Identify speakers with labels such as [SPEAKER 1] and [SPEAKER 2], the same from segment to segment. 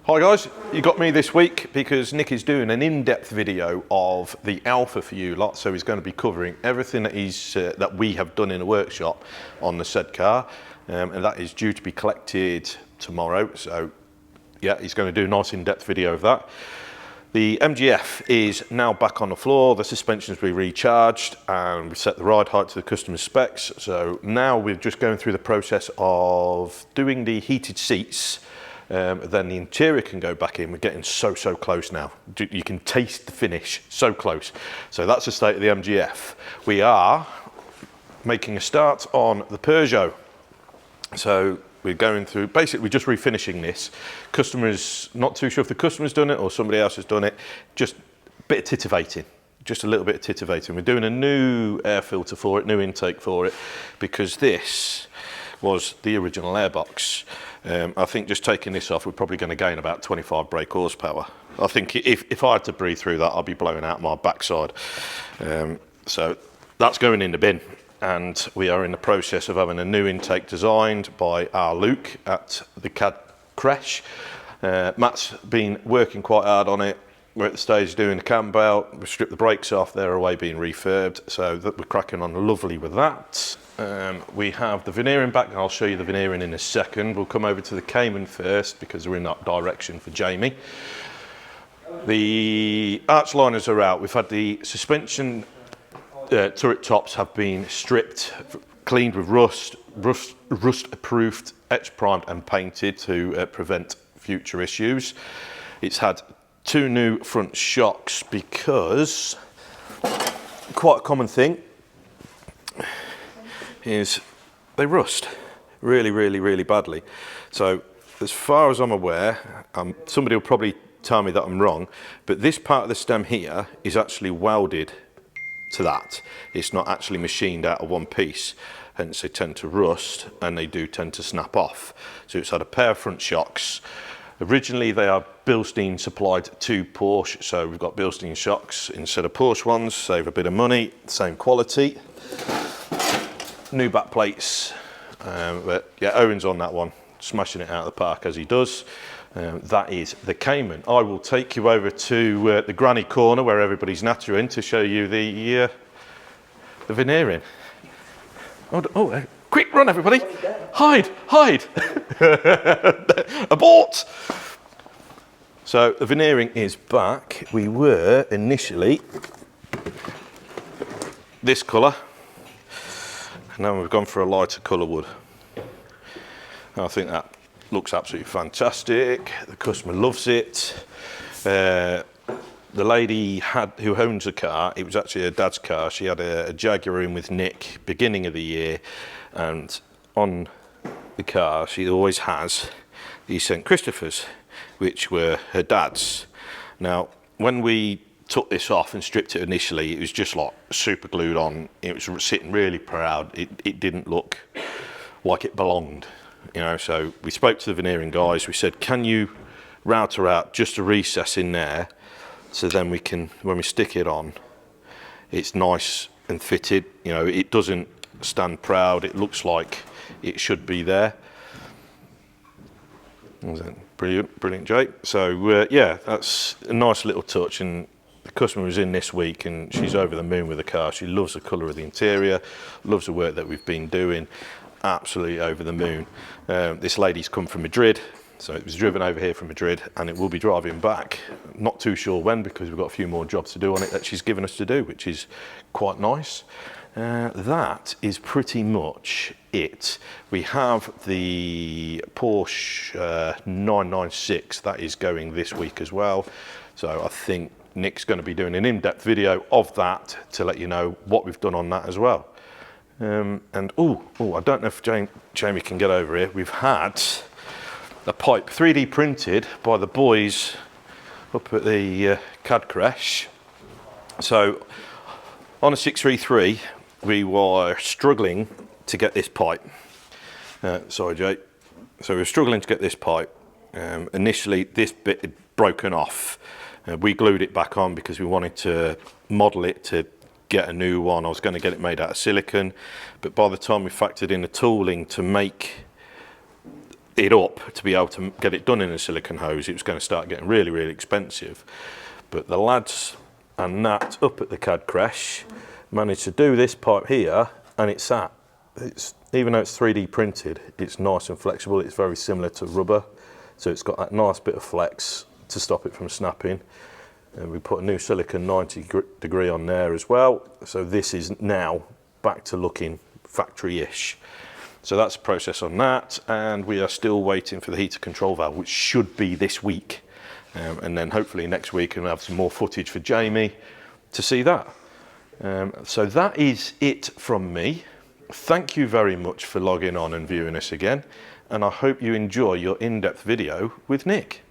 [SPEAKER 1] Hi guys, you got me this week because Nick is doing an in-depth video of the Alfa for you lot, so he's going to be covering everything that that we have done in the workshop on the said car, and that is due to be collected tomorrow. So yeah, he's going to do a nice in-depth video of that. The MGF is now back on the floor, the suspension's been recharged and we set the ride height to the customer specs. So now we're just going through the process of doing the heated seats. Then the interior can go back in. We're getting so close now. You can taste the finish, so close. So that's the state of the MGF. We are making a start on the Peugeot. So we're going through, basically we're just refinishing this. Customer's not too sure if the customer's done it or somebody else has done it. Just a bit of titivating, just a little bit of titivating. We're doing a new air filter for it, new intake for it, because this was the original airbox. I think just taking this off, we're probably going to gain about 25 brake horsepower. I think if I had to breathe through that, I'd be blowing out my backside. So that's going in the bin, and we are in the process of having a new intake designed by our Luke at the CAD Crash. Matt's been working quite hard on it. We're at the stage doing the cam belt, we've stripped the brakes off, they're away being refurbed, so that we're cracking on lovely with that. We have the veneering back, and I'll show you the veneering in a second. We'll come over to the Cayman first because we're in that direction for Jamie. The arch liners are out. We've had the suspension turret tops have been stripped, cleaned with rust approved, etch primed and painted to prevent future issues. It's had 2 new front shocks because quite a common thing is they rust really badly. So as far as I'm aware, somebody will probably tell me that I'm wrong, but this part of the stem here is actually welded to that. It's not actually machined out of one piece, hence they tend to rust and they do tend to snap off. So it's had a pair of front shocks. Originally they are Bilstein supplied to Porsche, so we've got Bilstein shocks instead of Porsche ones, save a bit of money, same quality. New back plates, but yeah, Owen's on that one, smashing it out of the park as he does. That is the Cayman. I will take you over to the granny corner where everybody's nattering to show you the veneering. Oh, quick, run everybody! Hide! Abort! So the veneering is back. We were initially this colour. Now we've gone for a lighter colour wood. I think that looks absolutely fantastic. The customer loves it. The lady who owns the car, it was actually her dad's car. She had a Jaguar in with Nick beginning of the year, and on the car she always has these St. Christophers, which were her dad's. Now when we took this off and stripped it initially, it was just like super glued on. It was sitting really proud. It didn't look like it belonged, you know. So we spoke to the veneering guys. We said, can you router out just a recess in there, so then we can, when we stick it on, it's nice and fitted, you know, it doesn't stand proud, it looks like it should be there. Brilliant Jake. So yeah, that's a nice little touch, and the customer was in this week and she's over the moon with the car. She loves the colour of the interior, loves the work that we've been doing, absolutely over the moon. This lady's come from Madrid, so it was driven over here from Madrid, and it will be driving back. Not too sure when, because we've got a few more jobs to do on it that she's given us to do, which is quite nice. That is pretty much it. We have the Porsche 996 that is going this week as well, so I think Nick's going to be doing an in-depth video of that to let you know what we've done on that as well. And I don't know if Jamie can get over here. We've had a pipe 3D printed by the boys up at the CAD Crash. So on a 633 we were struggling to get this pipe. Sorry Jake. So we were struggling to get this pipe. Initially this bit had broken off. We glued it back on because we wanted to model it to get a new one. I was going to get it made out of silicone, but by the time we factored in the tooling to make it up to be able to get it done in a silicone hose, it was going to start getting really, really expensive. But the lads and Nat up at the CAD Crash managed to do this pipe here, and it's even though it's 3D printed, it's nice and flexible. It's very similar to rubber, so it's got that nice bit of flex to stop it from snapping. And we put a new silicone 90 degree on there as well, so this is now back to looking factory-ish. So that's the process on that, and we are still waiting for the heater control valve, which should be this week. And then hopefully next week we'll have some more footage for Jamie to see that. So that is it from me. Thank you very much for logging on and viewing us again, and I hope you enjoy your in-depth video with Nick.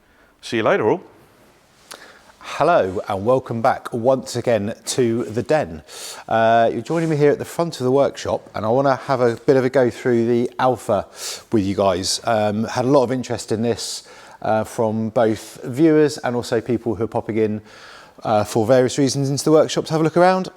[SPEAKER 1] See you later all.
[SPEAKER 2] Hello and welcome back once again to the den. You're joining me here at the front of the workshop, and I want to have a bit of a go through the Alfa with you guys. Had a lot of interest in this from both viewers and also people who are popping in for various reasons into the workshop to have a look around.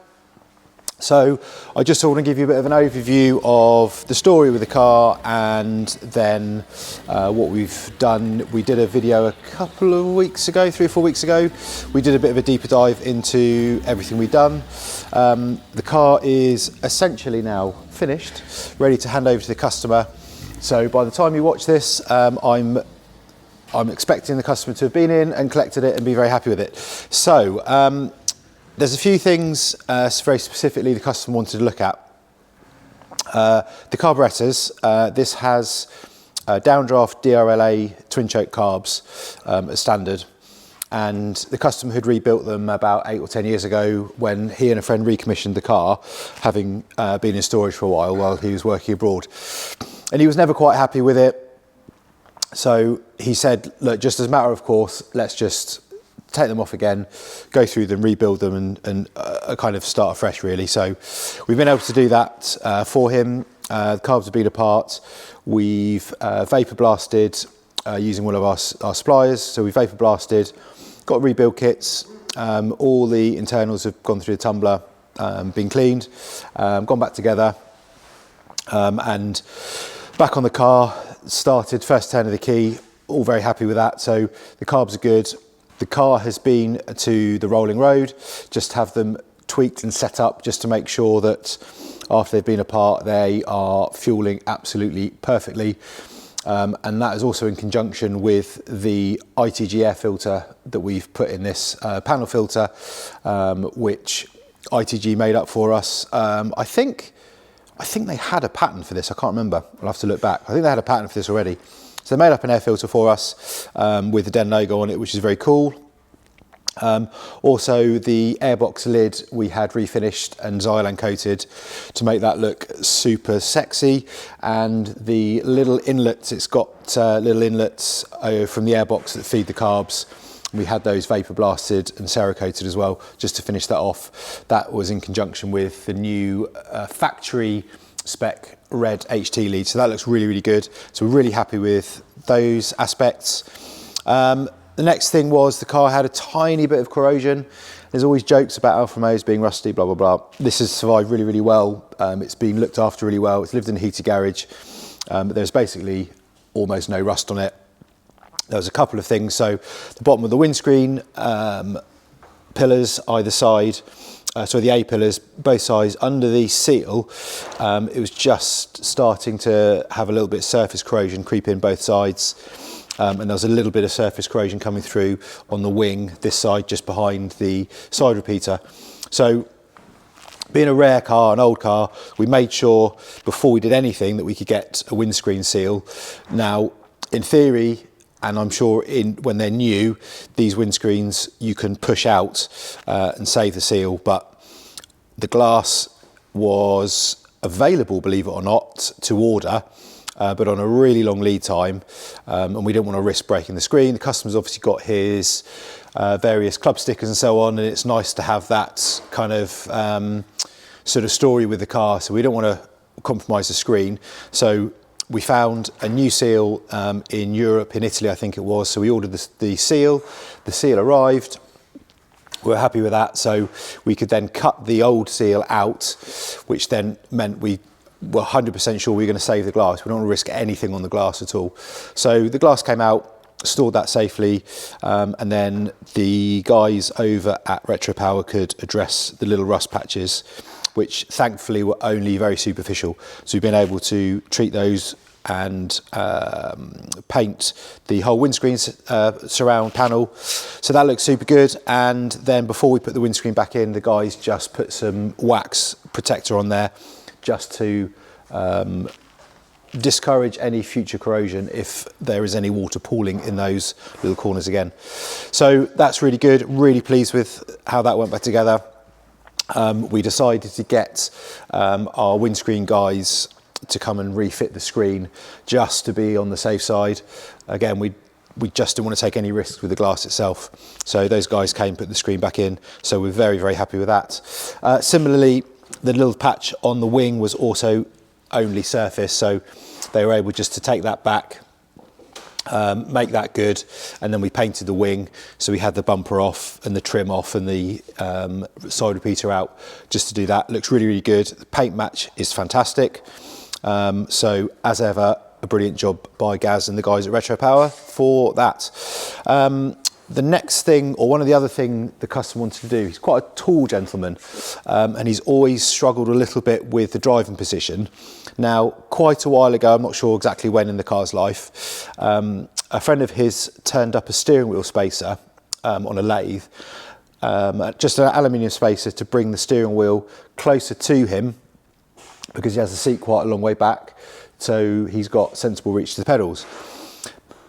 [SPEAKER 2] So I just want to give you a bit of an overview of the story with the car, and then what we've done. We did a video a couple of weeks ago, 3 or 4 weeks ago. We did a bit of a deeper dive into everything we've done. The car is essentially now finished, ready to hand over to the customer. So by the time you watch this, I'm expecting the customer to have been in and collected it and be very happy with it. So there's a few things very specifically the customer wanted to look at. The carburetors, this has downdraft DRLA twin choke carbs as standard, and the customer had rebuilt them about 8 or 10 years ago when he and a friend recommissioned the car, having been in storage for a while he was working abroad, and he was never quite happy with it. So he said, look, just as a matter of course, let's just take them off again, go through them, rebuild them, and kind of start afresh really. So we've been able to do that for him. The carbs have been apart. We've vapor blasted using one of our suppliers. So we vapor blasted, got rebuild kits. All the internals have gone through the tumbler, been cleaned, gone back together, and back on the car, started first turn of the key, all very happy with that. So the carbs are good. The car has been to the rolling road, just have them tweaked and set up just to make sure that after they've been apart, they are fueling absolutely perfectly. And that is also in conjunction with the ITG air filter that we've put in this panel filter, which ITG made up for us. I think they had a patent for this. I can't remember. I'll have to look back. I think they had a patent for this already. So they made up an air filter for us with the Den logo on it, which is very cool. Also the airbox lid we had refinished and Xylan coated to make that look super sexy, and the little inlets, it's got little inlets from the airbox that feed the carbs. We had those vapor blasted and Cerakoted as well, just to finish that off. That was in conjunction with the new factory spec red HT lead, so that looks really, really good. So we're really happy with those aspects. The next thing was the car had a tiny bit of corrosion. There's always jokes about Alfa Romeos being rusty, blah, blah, blah. This has survived really, really well. It's been looked after really well. It's lived in a heated garage, but there's basically almost no rust on it. There was a couple of things. So the bottom of the windscreen, pillars either side, so the A pillars, both sides, under the seal, it was just starting to have a little bit of surface corrosion creep in both sides. And there was a little bit of surface corrosion coming through on the wing, this side, just behind the side repeater. So being a rare car, an old car, we made sure before we did anything that we could get a windscreen seal. Now, in theory, and I'm sure when they're new, these windscreens you can push out and save the seal, but the glass was available, believe it or not, to order, but on a really long lead time, and we didn't want to risk breaking the screen. The customer's obviously got his various club stickers and so on, and it's nice to have that kind of sort of story with the car, so we don't want to compromise the screen. So we found a new seal in Europe, in Italy I think it was, so we ordered the seal arrived, we were happy with that, so we could then cut the old seal out, which then meant we we're 100% sure we're going to save the glass. We don't want to risk anything on the glass at all. So the glass came out, stored that safely, and then the guys over at Retropower could address the little rust patches, which thankfully were only very superficial. So we've been able to treat those and paint the whole windscreen surround panel. So that looks super good. And then before we put the windscreen back in, the guys just put some wax protector on there just to discourage any future corrosion if there is any water pooling in those little corners again. So that's really good. Really pleased with how that went back together. We decided to get our windscreen guys to come and refit the screen just to be on the safe side. Again, we just didn't want to take any risks with the glass itself. So those guys came, put the screen back in. So we're very, very happy with that. Similarly, the little patch on the wing was also only surface. So they were able just to take that back, make that good, and then we painted the wing. So we had the bumper off and the trim off and the side repeater out just to do that. Looks really, really good. The paint match is fantastic. So as ever, a brilliant job by Gaz and the guys at Retropower for that. The next thing, or one of the other thing the customer wanted to do, he's quite a tall gentleman, and he's always struggled a little bit with the driving position. Now, quite a while ago, I'm not sure exactly when in the car's life, a friend of his turned up a steering wheel spacer on a lathe, just an aluminium spacer to bring the steering wheel closer to him, because he has the seat quite a long way back, so he's got sensible reach to the pedals.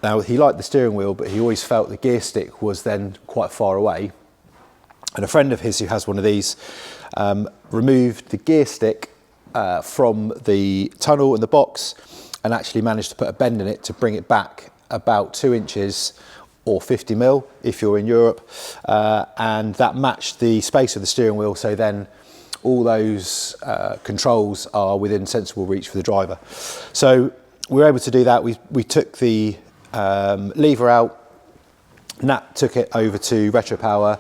[SPEAKER 2] Now, he liked the steering wheel, but he always felt the gear stick was then quite far away. And a friend of his who has one of these removed the gear stick from the tunnel in the box and actually managed to put a bend in it to bring it back about 2 inches or 50 mil if you're in Europe. And that matched the space of the steering wheel, so then all those controls are within sensible reach for the driver. So we were able to do that. We took the lever out. Nat took it over to Retropower.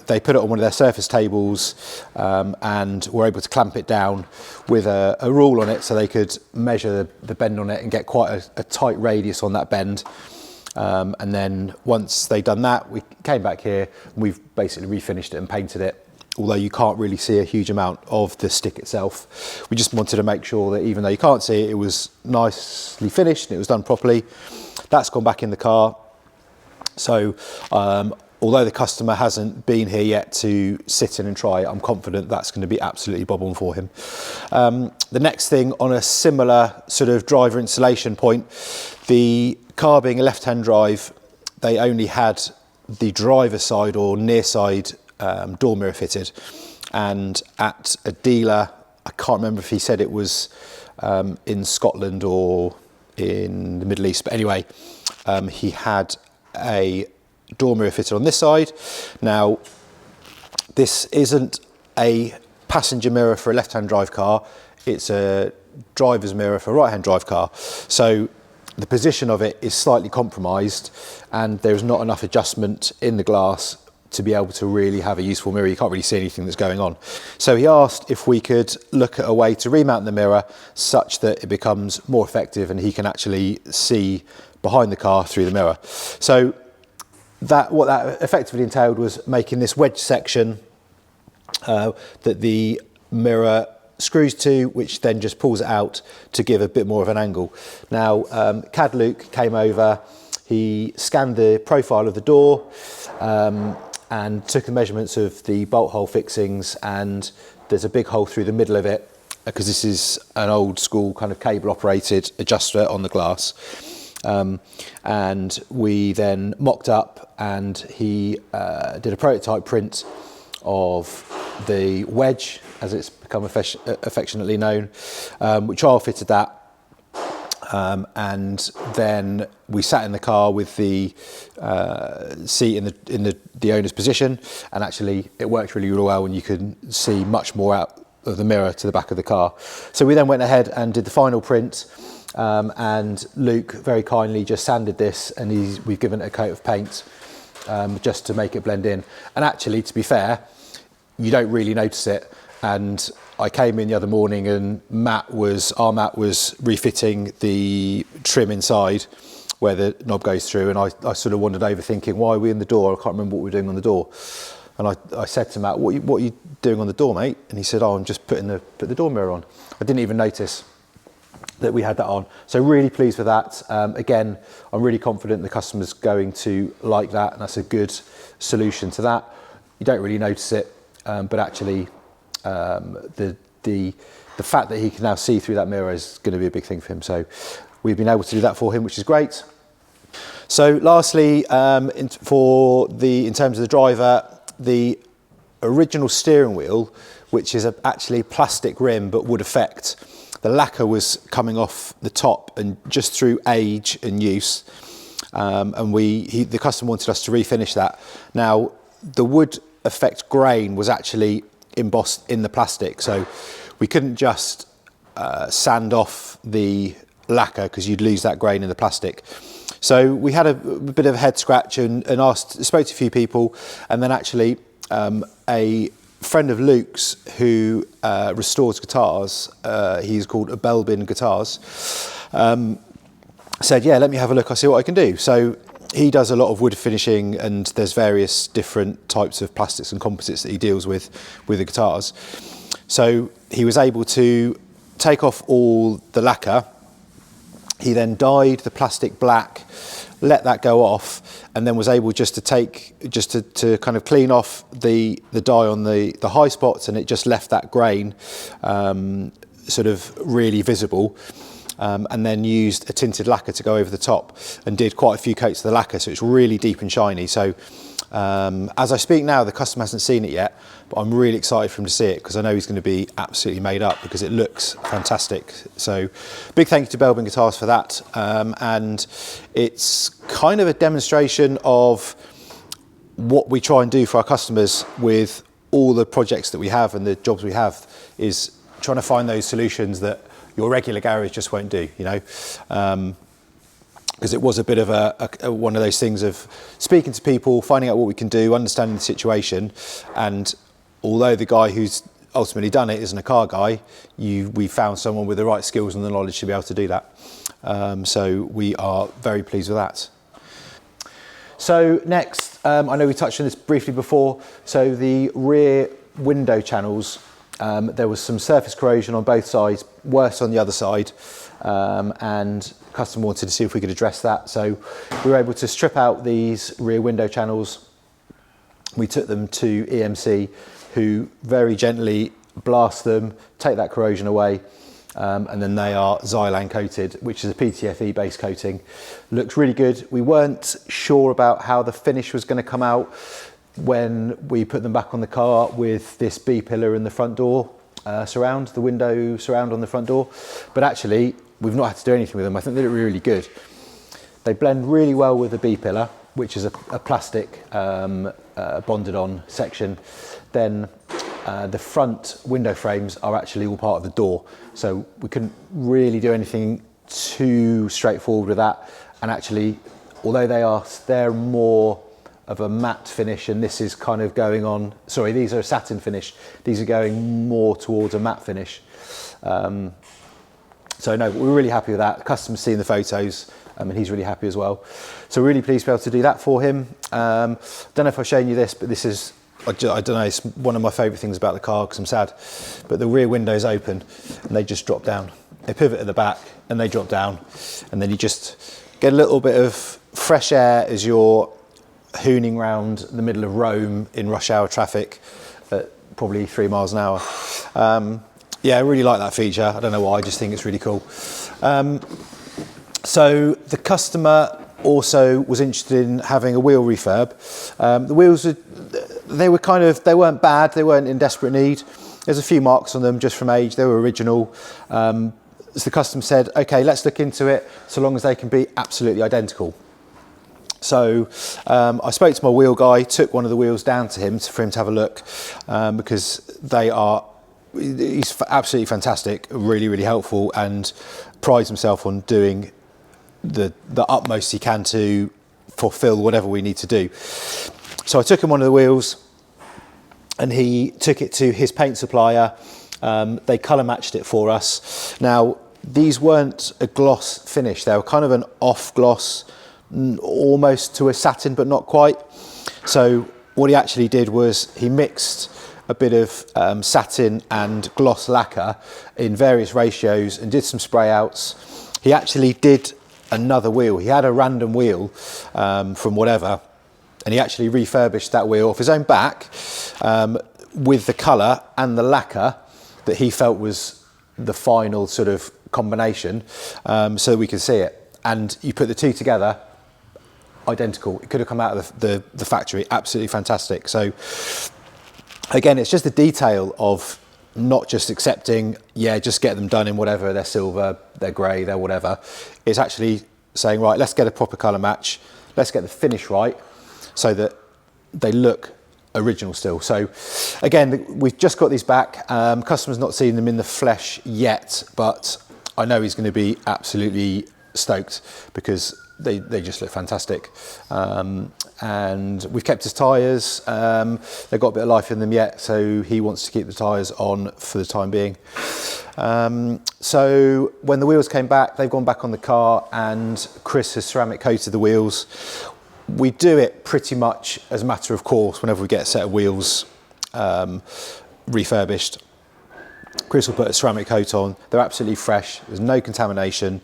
[SPEAKER 2] They put it on one of their surface tables and were able to clamp it down with a rule on it so they could measure the bend on it and get quite a tight radius on that bend. And then once they'd done that, we came back here and we've basically refinished it and painted it. Although you can't really see a huge amount of the stick itself. We just wanted to make sure that even though you can't see it, it was nicely finished and it was done properly. That's gone back in the car. So although the customer hasn't been here yet to sit in and try it, I'm confident that's going to be absolutely bob on for him. The next thing, on a similar sort of driver installation point, the car being a left-hand drive, they only had the driver side or near side door mirror fitted, and at a dealer, I can't remember if he said it was in Scotland or in the Middle East, but anyway, he had a door mirror fitted on this side. Now, this isn't a passenger mirror for a left-hand drive car, it's a driver's mirror for a right-hand drive car. So the position of it is slightly compromised and there's not enough adjustment in the glass to be able to really have a useful mirror. You can't really see anything that's going on. So he asked if we could look at a way to remount the mirror such that it becomes more effective and he can actually see behind the car through the mirror. So what that effectively entailed was making this wedge section that the mirror screws to, which then just pulls it out to give a bit more of an angle. Now, CAD Luke came over, he scanned the profile of the door, and took the measurements of the bolt hole fixings, and there's a big hole through the middle of it because this is an old school kind of cable operated adjuster on the glass. And we then mocked up and he did a prototype print of the wedge, as it's become affectionately known. We trial fitted that. And then we sat in the car with the seat in the owner's position, and actually it worked really, really well, and you can see much more out of the mirror to the back of the car. So we then went ahead and did the final print, and Luke very kindly just sanded this, and we've given it a coat of paint just to make it blend in. And actually, to be fair, you don't really notice it, and I came in the other morning and our Matt was refitting the trim inside where the knob goes through, and I sort of wandered over thinking, why are we in the door? I can't remember what we were doing on the door. And I said to Matt, what are you doing on the door, mate? And he said, oh, I'm just putting the door mirror on. I didn't even notice that we had that on. So really pleased with that. Again, I'm really confident the customer's going to like that, and that's a good solution to that. You don't really notice it, but actually the fact that he can now see through that mirror is going to be a big thing for him. So we've been able to do that for him, which is great. So lastly, in terms of the driver, the original steering wheel, which is actually plastic rim but wood effect, the lacquer was coming off the top, and just through age and use, and the customer wanted us to refinish that. Now, the wood effect grain was actually embossed in the plastic, so we couldn't just sand off the lacquer because you'd lose that grain in the plastic. So we had a bit of a head scratch and spoke to a few people, and then actually a friend of Luke's who restores guitars, he's called Belbin Guitars, said, yeah, let me have a look, I'll see what I can do. So he does a lot of wood finishing, and there's various different types of plastics and composites that he deals with the guitars. So he was able to take off all the lacquer. He then dyed the plastic black, let that go off, and then was able just to kind of clean off the dye on the high spots, and it just left that grain sort of really visible. And then used a tinted lacquer to go over the top, and did quite a few coats of the lacquer, so it's really deep and shiny. So as I speak now, the customer hasn't seen it yet, but I'm really excited for him to see it, because I know he's going to be absolutely made up, because it looks fantastic. So big thank you to Belbin Guitars for that. And it's kind of a demonstration of what we try and do for our customers with all the projects that we have and the jobs we have, is trying to find those solutions that your regular garage just won't do, you know. Because it was a bit of one of those things of speaking to people, finding out what we can do, understanding the situation. And although the guy who's ultimately done it isn't a car guy, we found someone with the right skills and the knowledge to be able to do that. So we are very pleased with that. So next, I know we touched on this briefly before. So the rear window channels, there was some surface corrosion on both sides, worse on the other side. And customer wanted to see if we could address that. So we were able to strip out these rear window channels. We took them to EMC, who very gently blast them, take that corrosion away, and then they are Xylan coated, which is a PTFE based coating. Looks really good. We weren't sure about how the finish was going to come out when we put them back on the car with this B pillar in the front door surround, the window surround on the front door, but actually we've not had to do anything with them. I think they look really good. They blend really well with the B pillar, which is a plastic bonded on section. Then the front window frames are actually all part of the door, so we couldn't really do anything too straightforward with that. And actually, although they're more of a matte finish, and this is kind of going on, sorry, these are a satin finish, these are going more towards a matte finish. So no, we're really happy with that. The customer's seen the photos, and he's really happy as well. So really pleased to be able to do that for him. Don't know if I've shown you this, but this is, I don't know, it's one of my favourite things about the car, because I'm sad, but the rear window's open and they just drop down. They pivot at the back and they drop down, and then you just get a little bit of fresh air as you're hooning round the middle of Rome in rush hour traffic at probably 3 miles an hour. Yeah, I really like that feature. I don't know why, I just think it's really cool. So the customer also was interested in having a wheel refurb. The wheels, they weren't bad, they weren't in desperate need. There's a few marks on them just from age, they were original. As the customer said, okay, let's look into it, so long as they can be absolutely identical. So I spoke to my wheel guy, took one of the wheels down to him for him to have a look, because he's absolutely fantastic, really, really helpful, and prides himself on doing the utmost he can to fulfill whatever we need to do. So I took him one of the wheels, and he took it to his paint supplier, They colour matched it for us. Now, these weren't a gloss finish. They were kind of an off gloss, almost to a satin, but not quite. So what he actually did was he mixed a bit of satin and gloss lacquer in various ratios and did some spray outs. He actually did another wheel. He had a random wheel from whatever, and he actually refurbished that wheel off his own back with the colour and the lacquer that he felt was the final sort of combination, so that we could see it. And you put the two together, identical. It could have come out of the factory, absolutely fantastic. So again, it's just the detail of not just accepting, yeah, just get them done in whatever, they're silver, they're grey, they're whatever. It's actually saying, right, let's get a proper colour match, let's get the finish right so that they look original still. So again, we've just got these back. Customer's not seen them in the flesh yet, but I know he's going to be absolutely stoked because they just look fantastic. And we've kept his tyres. They've got a bit of life in them yet, so he wants to keep the tyres on for the time being. So when the wheels came back, they've gone back on the car, and Chris has ceramic coated the wheels. We do it pretty much as a matter of course whenever we get a set of wheels refurbished. Chris will put a ceramic coat on. They're absolutely fresh. There's no contamination.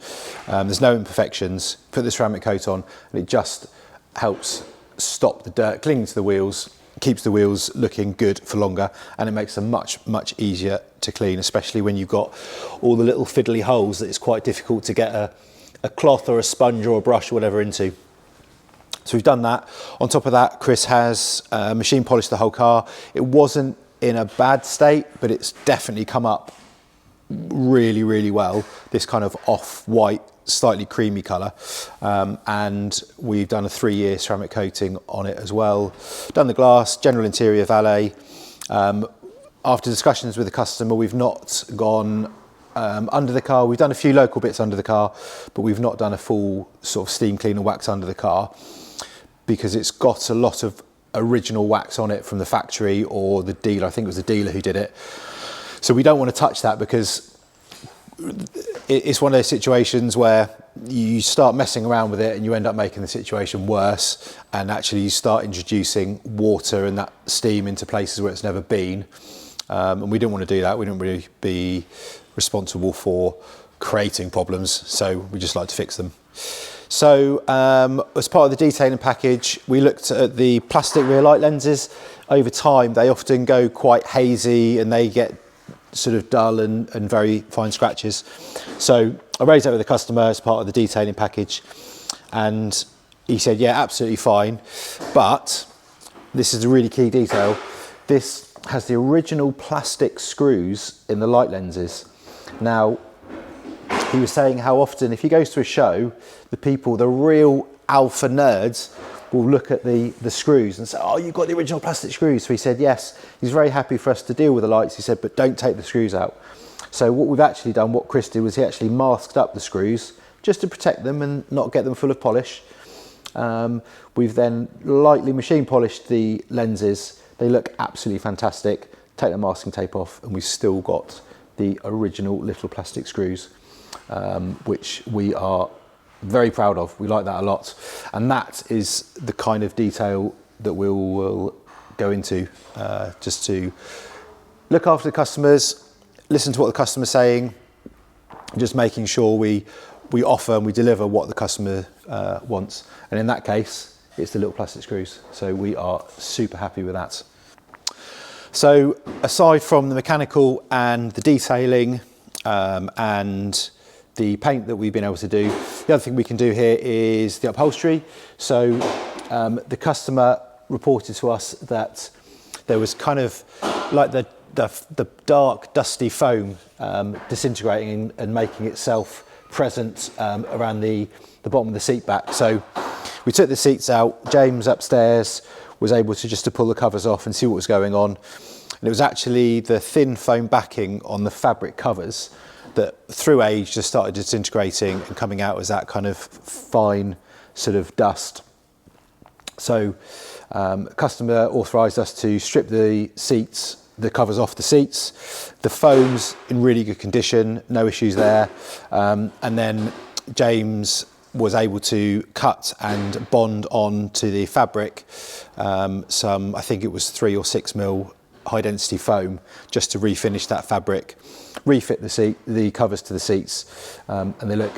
[SPEAKER 2] There's no imperfections. Put the ceramic coat on, and it just helps stop the dirt clinging to the wheels, keeps the wheels looking good for longer, and it makes them much, much easier to clean, especially when you've got all the little fiddly holes that it's quite difficult to get a cloth or a sponge or a brush or whatever into. So we've done that. On top of that, Chris has machine polished the whole car. It wasn't in a bad state, but it's definitely come up really, really well. This kind of off-white, slightly creamy colour. And we've done a 3-year ceramic coating on it as well. Done the glass, general interior valet. After discussions with the customer, we've not gone under the car. We've done a few local bits under the car, but we've not done a full sort of steam clean and wax under the car because it's got a lot of original wax on it from the factory or the dealer. I think it was the dealer who did it. So we don't want to touch that because it's one of those situations where you start messing around with it and you end up making the situation worse, and actually you start introducing water and that steam into places where it's never been. And we didn't want to do that. We didn't really be responsible for creating problems, so we just like to fix them. So as part of the detailing package, we looked at the plastic rear light lenses. Over time, they often go quite hazy and they get sort of dull and very fine scratches. So I raised that with the customer as part of the detailing package, and he said, yeah, absolutely fine. But this is a really key detail. This has the original plastic screws in the light lenses. Now, he was saying how often, if he goes to a show, the real alpha nerds will look at the screws and say, oh, you've got the original plastic screws. So he said, yes, he's very happy for us to deal with the lights. He said, but don't take the screws out. So what we've actually done, what Chris did, was he actually masked up the screws just to protect them and not get them full of polish. We've then lightly machine polished the lenses. They look absolutely fantastic. Take the masking tape off and we've still got the original little plastic screws, which we are very proud of. We like that a lot, and that is the kind of detail that we'll go into, just to look after the customers, listen to what the customer's saying, just making sure we offer and we deliver what the customer wants. And in that case, it's the little plastic screws. So we are super happy with that. So aside from the mechanical and the detailing and the paint that we've been able to do, the other thing we can do here is the upholstery. So the customer reported to us that there was kind of like the dark, dusty foam disintegrating and making itself present around the bottom of the seat back. So we took the seats out. James upstairs was able to pull the covers off and see what was going on. And it was actually the thin foam backing on the fabric covers that through age just started disintegrating and coming out as that kind of fine sort of dust. So customer authorised us to strip the seats the covers off the seats. The foam's in really good condition, no issues there. And then James was able to cut and bond on to the fabric some, I think it was 3 or 6 mil high density foam, just to refinish that fabric, refit the covers to the seats, and they look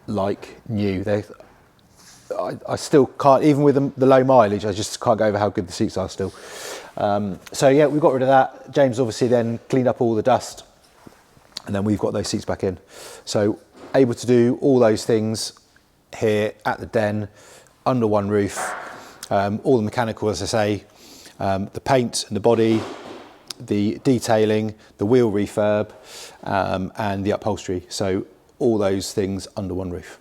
[SPEAKER 2] like new. I still can't, even with the low mileage, I just can't go over how good the seats are still. So yeah, we got rid of that. James obviously then cleaned up all the dust, and then we've got those seats back in. So able to do all those things here at the Den, under one roof. All the mechanical, as I say, the paint and the body, the detailing, the wheel refurb, and the upholstery. So all those things under one roof.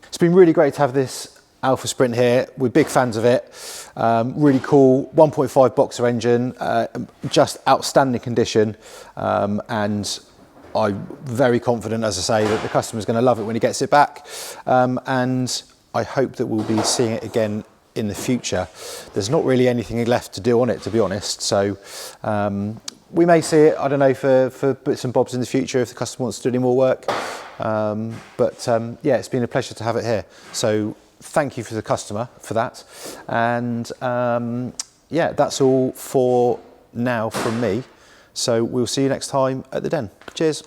[SPEAKER 2] It's been really great to have this Alfa Sprint here. We're big fans of it. Really cool 1.5 boxer engine, just outstanding condition, and I'm very confident, as I say, that the customer's going to love it when he gets it back, and I hope that we'll be seeing it again in the future. There's not really anything left to do on it, to be honest, so we may see it, I don't know, for bits and bobs in the future if the customer wants to do any more work, but yeah, it's been a pleasure to have it here. So thank you for the customer for that, and yeah, that's all for now from me. So we'll see you next time at the Den. Cheers.